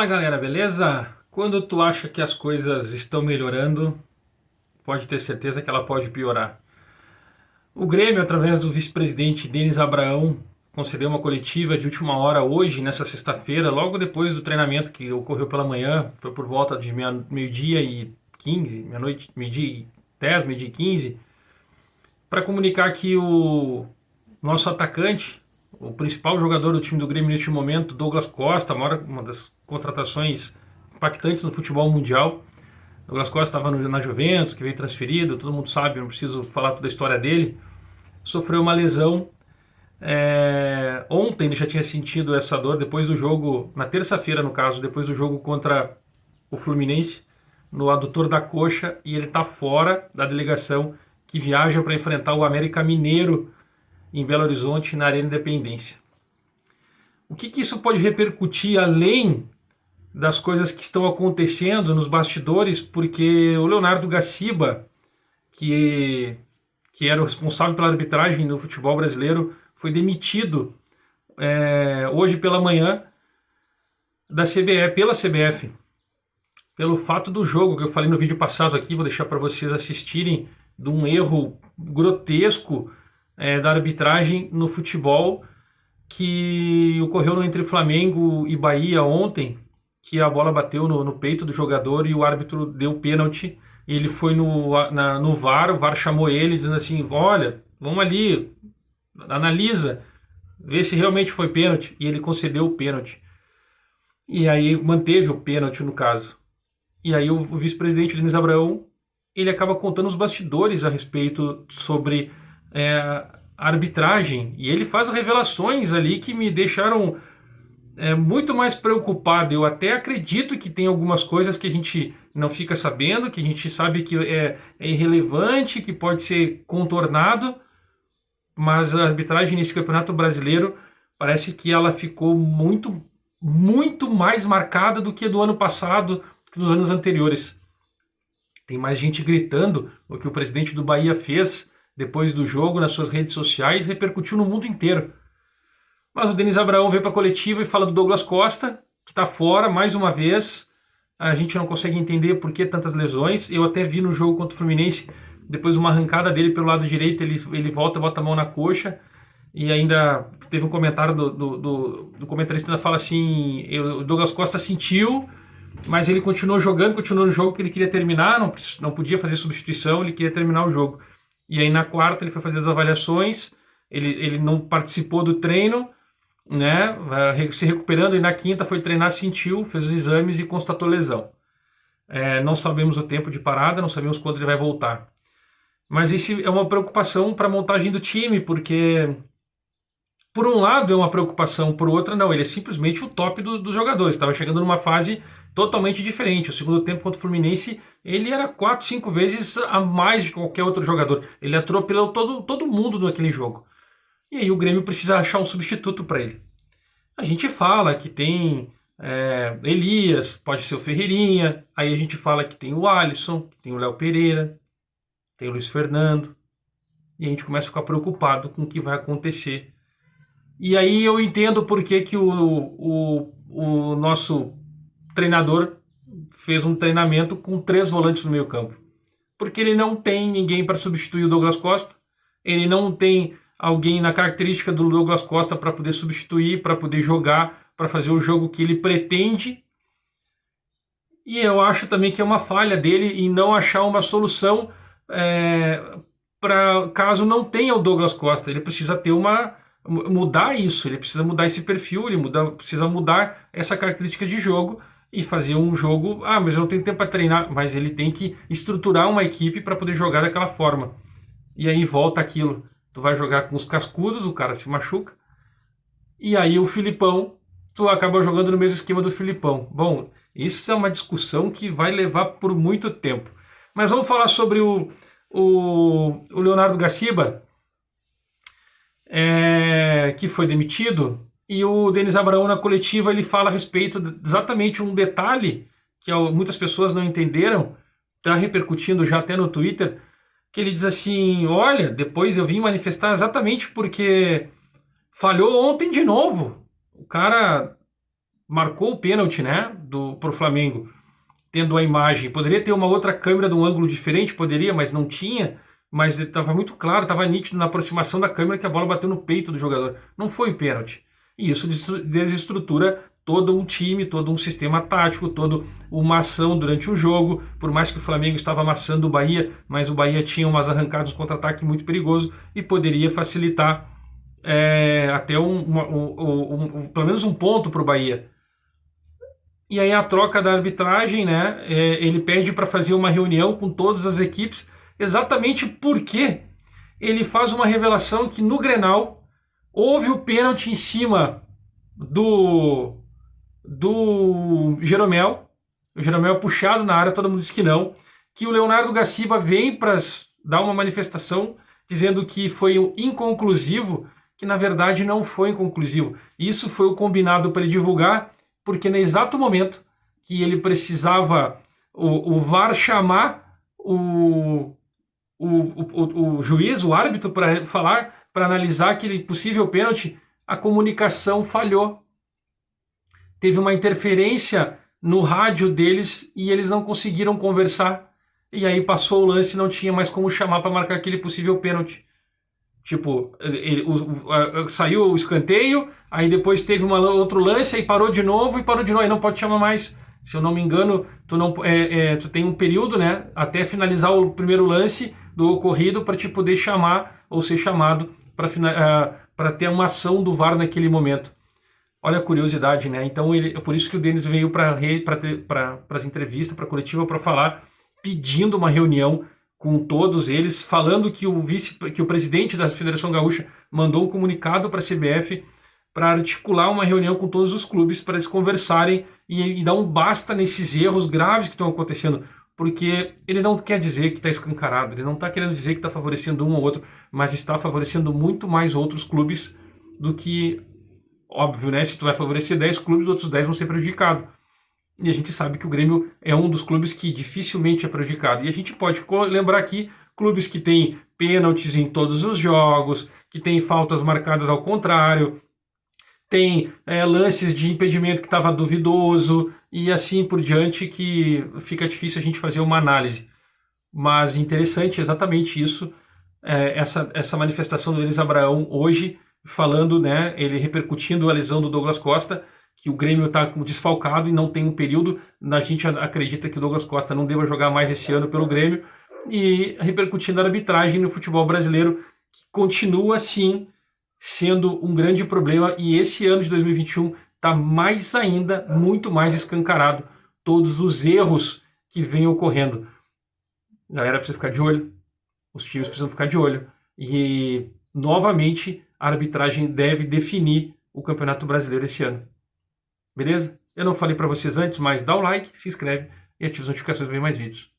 Galera, beleza? Quando tu acha que as coisas estão melhorando, pode ter certeza que ela pode piorar. O Grêmio, através do vice-presidente Denis Abraão, concedeu uma coletiva de última hora hoje, nessa sexta-feira, logo depois do treinamento que ocorreu pela manhã, foi por volta de meio-dia e 15, meia-noite, meio-dia e 10, meio-dia e 15, para comunicar que o nosso atacante, o principal jogador do time do Grêmio neste momento, Douglas Costa, uma das contratações impactantes no futebol mundial. Douglas Costa estava na Juventus, que veio transferido, todo mundo sabe, não preciso falar toda a história dele. Sofreu uma lesão. Ontem ele já tinha sentido essa dor depois do jogo, na terça-feira no caso, depois do jogo contra o Fluminense, no adutor da coxa, e ele está fora da delegação que viaja para enfrentar o América Mineiro em Belo Horizonte, na Arena Independência. O que isso pode repercutir além das coisas que estão acontecendo nos bastidores? Porque o Leonardo Gaciba, que era o responsável pela arbitragem no futebol brasileiro, foi demitido hoje pela manhã da CBF, pela CBF, pelo fato do jogo que eu falei no vídeo passado aqui, vou deixar para vocês assistirem, de um erro grotesco da arbitragem no futebol que ocorreu entre Flamengo e Bahia ontem, que a bola bateu no peito do jogador e o árbitro deu pênalti. Ele foi no VAR, o VAR chamou ele dizendo assim, olha, vamos ali, analisa, vê se realmente foi pênalti, e ele concedeu o pênalti. E aí manteve o pênalti no caso. E aí o vice-presidente Denis Abraão, ele acaba contando os bastidores a respeito sobre a arbitragem, e ele faz revelações ali que me deixaram muito mais preocupado. Eu até acredito que tem algumas coisas que a gente não fica sabendo, que a gente sabe que é irrelevante, que pode ser contornado, mas a arbitragem nesse Campeonato Brasileiro parece que ela ficou muito, muito mais marcada do que do ano passado, que dos anos anteriores. Tem mais gente gritando o que o presidente do Bahia fez depois do jogo nas suas redes sociais, repercutiu no mundo inteiro. Mas o Denis Abraão veio para a coletiva e fala do Douglas Costa, que está fora mais uma vez. A gente não consegue entender por que tantas lesões. Eu até vi no jogo contra o Fluminense, depois de uma arrancada dele pelo lado direito, ele volta e bota a mão na coxa. E ainda teve um comentário do comentarista, ainda fala assim, o Douglas Costa sentiu, mas ele continuou jogando, continuou no jogo, que ele queria terminar, não podia fazer substituição, ele queria terminar o jogo. E aí na quarta ele foi fazer as avaliações, ele não participou do treino, né, se recuperando, e na quinta foi treinar, sentiu, fez os exames e constatou lesão. Não sabemos o tempo de parada, não sabemos quando ele vai voltar. Mas isso é uma preocupação para a montagem do time, porque por um lado é uma preocupação, por outra não, ele é simplesmente o top dos jogadores, estava chegando numa fase totalmente diferente. O segundo tempo contra o Fluminense, ele era 4, 5 vezes a mais de qualquer outro jogador. Ele atropelou todo mundo naquele jogo. E aí o Grêmio precisa achar um substituto para ele. A gente fala que tem Elias, pode ser o Ferreirinha, aí a gente fala que tem o Alisson, que tem o Léo Pereira, tem o Luiz Fernando, e a gente começa a ficar preocupado com o que vai acontecer. E aí eu entendo por que o nosso treinador fez um treinamento com 3 volantes no meio campo. Porque ele não tem ninguém para substituir o Douglas Costa, ele não tem alguém na característica do Douglas Costa para poder substituir, para poder jogar, para fazer o jogo que ele pretende. E eu acho também que é uma falha dele em não achar uma solução para caso não tenha o Douglas Costa. Ele precisa ter mudar isso, ele precisa mudar esse perfil, precisa mudar essa característica de jogo e fazer um jogo. Mas eu não tenho tempo para treinar, mas ele tem que estruturar uma equipe para poder jogar daquela forma. E aí volta aquilo, tu vai jogar com os cascudos, o cara se machuca, e aí o Filipão, tu acaba jogando no mesmo esquema do Filipão. Bom, isso é uma discussão que vai levar por muito tempo. Mas vamos falar sobre o Leonardo Gaciba, que foi demitido, e o Denis Abraão na coletiva ele fala a respeito de exatamente um detalhe que muitas pessoas não entenderam, está repercutindo já até no Twitter, que ele diz assim, olha, depois eu vim manifestar exatamente porque falhou ontem de novo. O cara marcou o pênalti, né, pro Flamengo, tendo a imagem. Poderia ter uma outra câmera de um ângulo diferente, poderia, mas não tinha. Mas estava muito claro, estava nítido na aproximação da câmera que a bola bateu no peito do jogador. Não foi pênalti. E isso desestrutura todo um time, todo um sistema tático, toda uma ação durante o jogo. Por mais que o Flamengo estava amassando o Bahia, mas o Bahia tinha umas arrancadas contra-ataque muito perigoso e poderia facilitar até pelo menos um ponto para o Bahia. E aí a troca da arbitragem, né? Ele pede para fazer uma reunião com todas as equipes, exatamente porque ele faz uma revelação que no Grenal houve o pênalti em cima do Jeromel. O Jeromel puxado na área, todo mundo diz que não. Que o Leonardo Gaciba vem para dar uma manifestação dizendo que foi inconclusivo, que na verdade não foi inconclusivo. Isso foi o combinado para ele divulgar, porque no exato momento que ele precisava o VAR chamar o juiz, o árbitro, para falar, para analisar aquele possível pênalti, a comunicação falhou. Teve uma interferência no rádio deles e eles não conseguiram conversar. E aí passou o lance e não tinha mais como chamar para marcar aquele possível pênalti. Tipo, saiu o escanteio, aí depois teve outro lance, aí parou de novo, aí não pode chamar mais. Se eu não me engano, tu tem um período, né, até finalizar o primeiro lance do ocorrido para te poder chamar ou ser chamado para ter uma ação do VAR naquele momento. Olha a curiosidade, né? Então, por isso que o Denis veio para as entrevistas, para a coletiva, para falar, pedindo uma reunião com todos eles, falando que o presidente da Federação Gaúcha mandou um comunicado para a CBF para articular uma reunião com todos os clubes para eles conversarem e dar um basta nesses erros graves que estão acontecendo, porque ele não quer dizer que está escancarado, ele não está querendo dizer que está favorecendo um ou outro, mas está favorecendo muito mais outros clubes do que, óbvio, né? Se tu vai favorecer 10 clubes, os outros 10 vão ser prejudicados. E a gente sabe que o Grêmio é um dos clubes que dificilmente é prejudicado. E a gente pode lembrar aqui clubes que têm pênaltis em todos os jogos, que têm faltas marcadas ao contrário, tem lances de impedimento que estava duvidoso e assim por diante, que fica difícil a gente fazer uma análise. Mas interessante exatamente isso, essa manifestação do Denis Abraão hoje, falando, né, ele repercutindo a lesão do Douglas Costa, que o Grêmio está desfalcado e não tem um período. A gente acredita que o Douglas Costa não deva jogar mais esse ano pelo Grêmio, e repercutindo a arbitragem no futebol brasileiro, que continua, sim, sendo um grande problema, e esse ano de 2021 está mais ainda, muito mais escancarado, todos os erros que vêm ocorrendo. A galera precisa ficar de olho, os times precisam ficar de olho, e novamente a arbitragem deve definir o Campeonato Brasileiro esse ano. Beleza? Eu não falei para vocês antes, mas dá o like, se inscreve e ativa as notificações para ver mais vídeos.